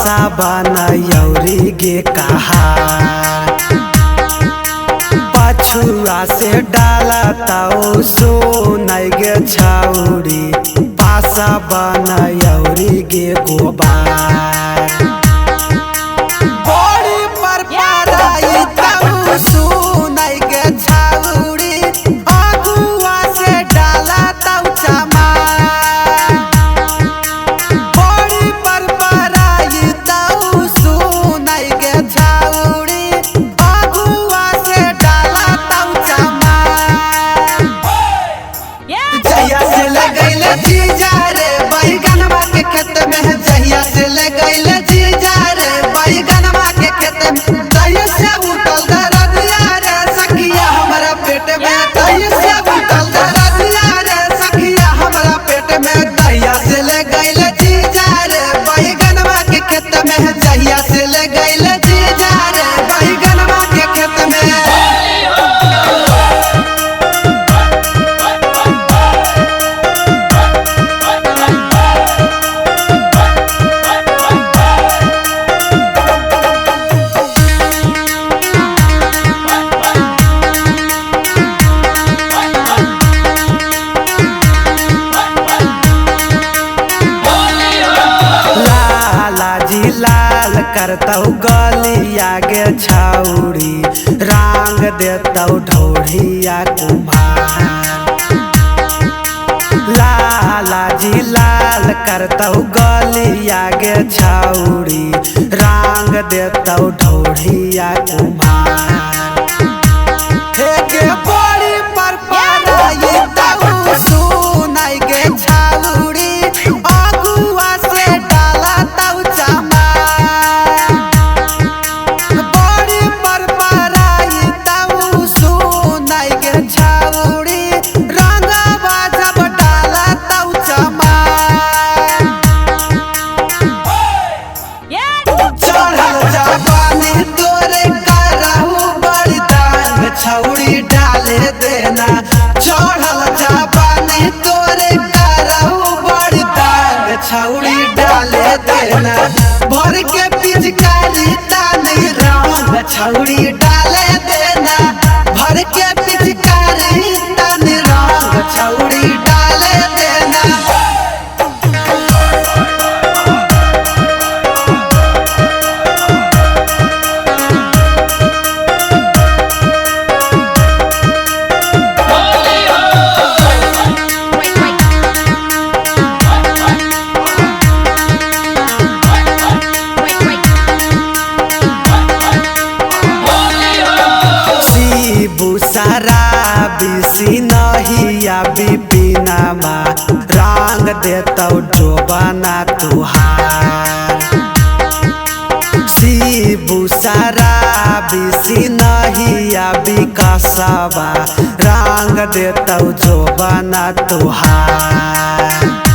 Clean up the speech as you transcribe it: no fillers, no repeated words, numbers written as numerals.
पासा बनयौरी गे कहा पछुआ से डाला ताओ सोनै गे छौरी पासा बनयौरी गे गोबार बड़ी पर पराई ताओ सोनै गे छौरी अगुआ से डाला ताओ चमार बड़ी पर पराई ताओ सोनै गे छौरी अगुआ से डाला ताओ चमार जहिया से लगैले जीजा रे बैगनवा के खेत में जहिया से लगैले जीजा रे बैगनवा के खेत में तहिया से उठल दरदिया रे सखिया हमरा पेट में तहिया से उठल दरदिया रे सखिया हमरा पेट में तहिया से लगैले जीजा रे बैगनवा के खेत में जहिया से लगैले जीजा रे बैगनवा के खेत में लाल करतौ गलिया गे छौरी रांग देतौ ढोढ़िया कुम्हार लाला जी लाल करतौ गलिया गे छौरी रांग देतौ ढोढ़िया कुम्हार हे गे बड़ी पर पराई ताऊ सोनै गे छौरी अगुआ से डाला ताऊ चमार बड़ी पर पराई ताऊ सोनै गे छौरी रंगवा जब डाला ताऊ चमार चढ़ल जवानी तोरे करहु बड़ी दांग छौरी डाले देना चढ़ल जवानी तोरे करहु बड़ी दांग छौरी डाले देना भर के पिचकारी तानी रंग छौरी डाले देना भर के पिचकारी तानी रंग छौरी डाले देना शराबी नहिया बिपिनमा रंग देतौ जोबना तुहार शिबू शराबी नहिया बिकसबा रंग देतौ जोबना तुहार।